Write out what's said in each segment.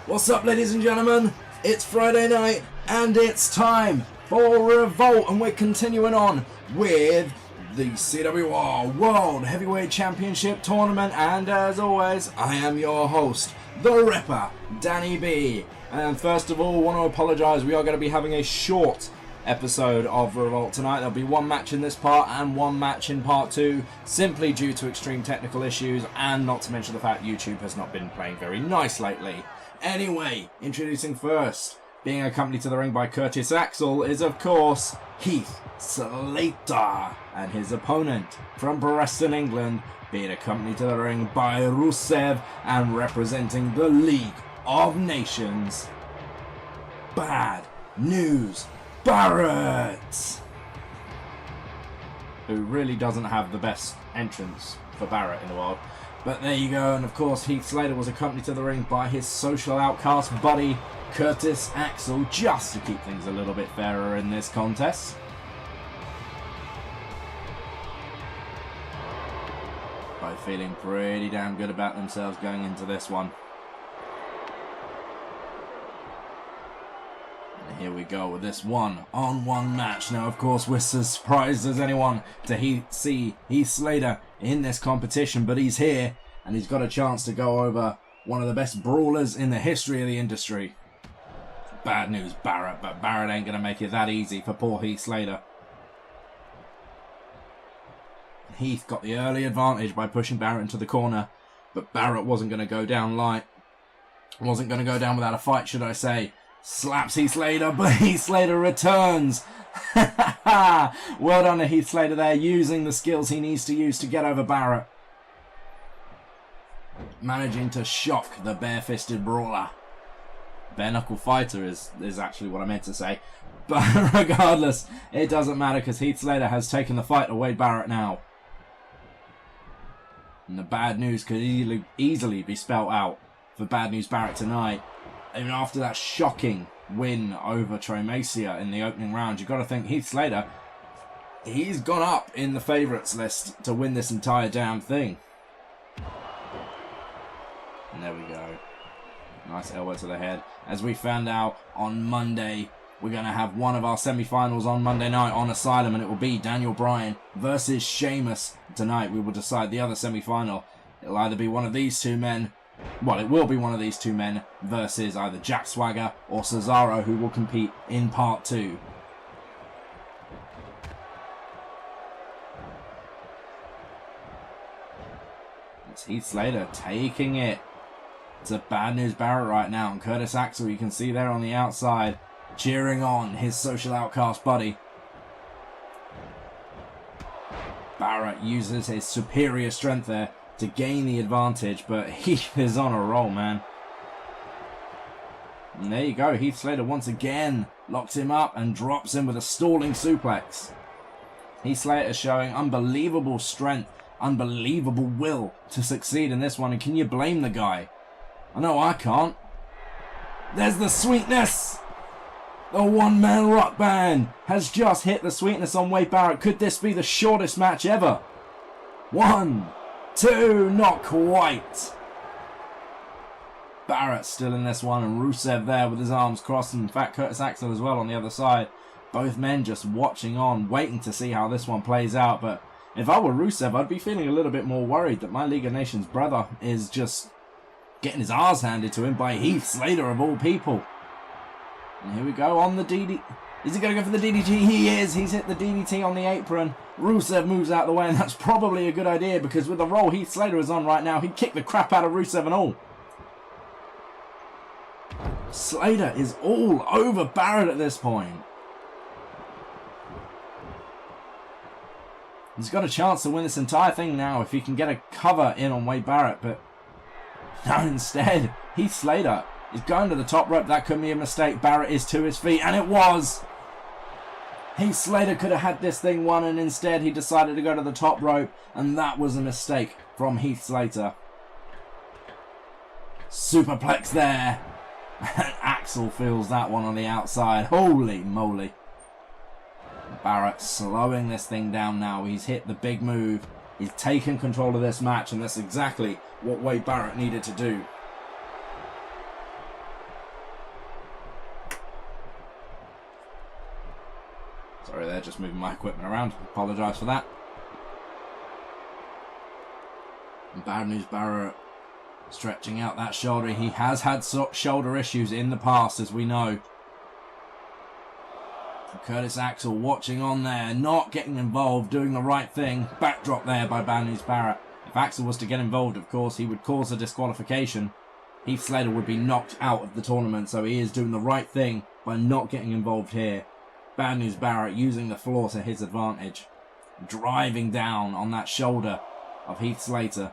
What's up, ladies and gentlemen? It's Friday night and it's time for ReVolt, and we're continuing on with the CWR World Heavyweight Championship Tournament, and as always, I am your host, the Ripper, Danny B. And first of all, I want to apologise, we are going to be having a short episode of ReVolt tonight. There'll be one match in this part and one match in part 2, simply due to extreme technical issues, and not to mention the fact YouTube has not been playing very nice lately. Anyway, introducing first, being accompanied to the ring by Curtis Axel, is of course Heath Slater, and his opponent from Preston, England, being accompanied to the ring by Rusev, and representing the League of Nations, Bad News Barrett, who really doesn't have the best entrance for Barrett in the world. But there you go, and of course Heath Slater was accompanied to the ring by his social outcast buddy Curtis Axel, just to keep things a little bit fairer in this contest. Both feeling pretty damn good about themselves going into this one. And here we go with this one-on-one match. Now, of course, we're surprised as anyone to see Heath Slater in this competition, but he's here, and he's got a chance to go over one of the best brawlers in the history of the industry. Bad News Barrett, but Barrett ain't going to make it that easy for poor Heath Slater. Heath got the early advantage by pushing Barrett into the corner, but Barrett wasn't going to go down light. Wasn't going to go down without a fight, should I say. Slaps Heath Slater, but Heath Slater returns. Well done to Heath Slater there, using the skills he needs to use to get over Barrett. Managing to shock the bare-fisted brawler. Bare-knuckle fighter is actually what I meant to say. But regardless, it doesn't matter because Heath Slater has taken the fight away Barrett now. And the bad news could easily be spelt out for Bad News Barrett tonight. Even after that shocking win over Troy Macia in the opening round, you've got to think Heath Slater, he's gone up in the favourites list to win this entire damn thing. And there we go. Nice elbow to the head. As we found out on Monday, we're going to have one of our semi-finals on Monday night on Asylum, and it will be Daniel Bryan versus Sheamus. Tonight we will decide the other semi-final. It'll either be one of these two men, well, it will be one of these two men versus either Jack Swagger or Cesaro, who will compete in part 2. It's Heath Slater taking it to Bad News Barrett right now, and Curtis Axel, you can see there on the outside, cheering on his social outcast buddy. Barrett uses his superior strength there to gain the advantage, but Heath is on a roll, man. And there you go, Heath Slater once again locks him up and drops him with a stalling suplex. Heath Slater showing unbelievable strength, unbelievable will to succeed in this one, and can you blame the guy? I know I can't. There's the sweetness! The one-man rock band has just hit the sweetness on Wade Barrett. Could this be the shortest match ever? 1, 2, not quite. Barrett still in this one, and Rusev there with his arms crossed, and in fact Curtis Axel as well on the other side. Both men just watching on, waiting to see how this one plays out. But if I were Rusev, I'd be feeling a little bit more worried that my League of Nations brother is just getting his arse handed to him by Heath Slater of all people. And here we go on the DDT. Is he going to go for the DDT? He is. He's hit the DDT on the apron. Rusev moves out of the way, and that's probably a good idea because with the role Heath Slater is on right now, he'd kick the crap out of Rusev and all. Slater is all over Barrett at this point. He's got a chance to win this entire thing now if he can get a cover in on Wade Barrett, but no, instead, Heath Slater is going to the top rope. That could be a mistake. Barrett is to his feet, and it was. Heath Slater could have had this thing won, and instead he decided to go to the top rope, and that was a mistake from Heath Slater. Superplex there. Axel feels that one on the outside. Holy moly. Barrett slowing this thing down now. He's hit the big move. He's taken control of this match, and that's exactly what Wade Barrett needed to do. Sorry there, just moving my equipment around. Apologise for that. And Bad News Barrett stretching out that shoulder. He has had shoulder issues in the past, as we know. Curtis Axel watching on there, not getting involved, doing the right thing. Backdrop there by Bad News Barrett. If Axel was to get involved, of course, he would cause a disqualification. Heath Slater would be knocked out of the tournament, so he is doing the right thing by not getting involved here. Bad News Barrett using the floor to his advantage. Driving down on that shoulder of Heath Slater.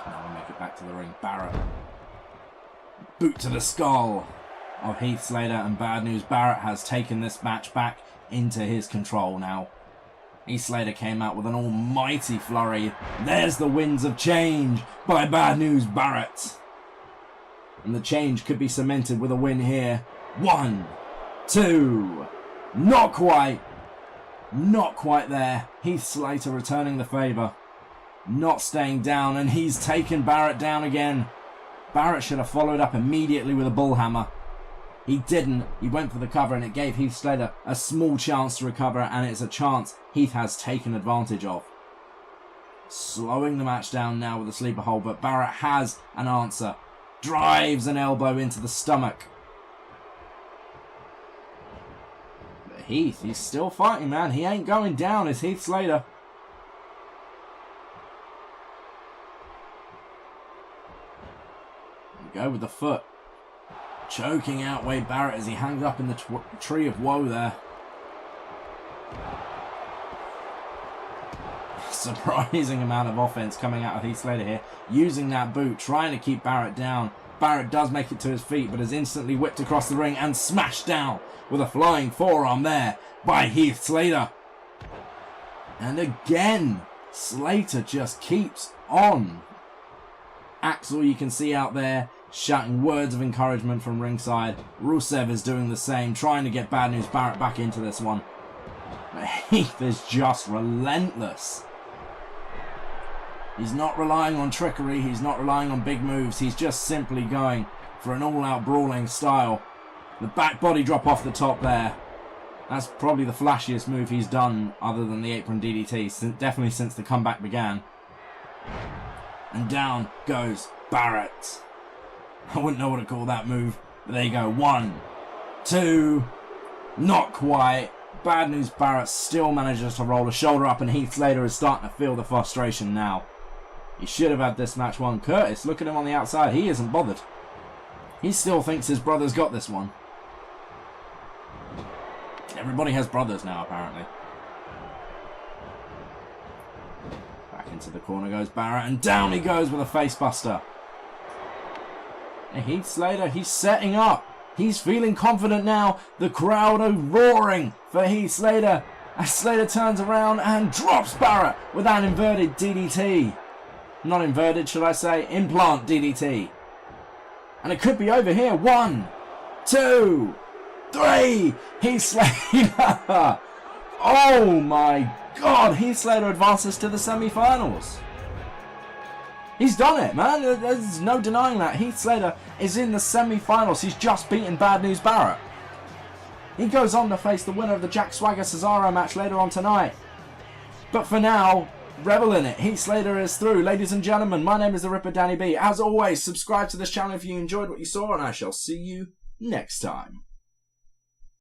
Now we make it back to the ring. Barrett. Boot to the skull of Heath Slater, and Bad News Barrett has taken this match back into his control now. Heath Slater came out with an almighty flurry. There's the winds of change by Bad News Barrett. And the change could be cemented with a win here. 1, 2, not quite. Not quite there. Heath Slater returning the favour. Not staying down, and he's taken Barrett down again. Barrett should have followed up immediately with a bullhammer. He didn't. He went for the cover, and it gave Heath Slater a small chance to recover, and it's a chance Heath has taken advantage of. Slowing the match down now with a sleeper hold, but Barrett has an answer. Drives an elbow into the stomach. But Heath, he's still fighting, man. He ain't going down. It's Heath Slater. Go with the foot. Choking out Wade Barrett as he hangs up in the tree of woe there. Surprising amount of offense coming out of Heath Slater here. Using that boot, trying to keep Barrett down. Barrett does make it to his feet, but is instantly whipped across the ring and smashed down with a flying forearm there by Heath Slater. And again, Slater just keeps on. Axel, you can see out there, shouting words of encouragement from ringside. Rusev is doing the same, trying to get Bad News Barrett back into this one. But Heath is just relentless. He's not relying on trickery, he's not relying on big moves, he's just simply going for an all-out brawling style. The back body drop off the top there. That's probably the flashiest move he's done other than the apron DDT, definitely since the comeback began. And down goes Barrett. I wouldn't know what to call that move, but there you go. 1, 2, not quite. Bad News Barrett still manages to roll a shoulder up, and Heath Slater is starting to feel the frustration now. He should have had this match won. Curtis, look at him on the outside. He isn't bothered. He still thinks his brother's got this one. Everybody has brothers now, apparently. Back into the corner goes Barrett, and down he goes with a facebuster. Heath Slater, he's setting up. He's feeling confident now. The crowd are roaring for Heath Slater. As Slater turns around and drops Barrett with that inverted DDT. Not inverted, should I say? Implant DDT. And it could be over here. 1, 2, 3. Heath Slater. Oh my God. Heath Slater advances to the semi-finals. He's done it, man. There's no denying that. Heath Slater is in the semi-finals. He's just beaten Bad News Barrett. He goes on to face the winner of the Jack Swagger Cesaro match later on tonight. But for now, revel in it. Heath Slater is through. Ladies and gentlemen, my name is the Ripper Danny B. As always, subscribe to this channel if you enjoyed what you saw, and I shall see you next time.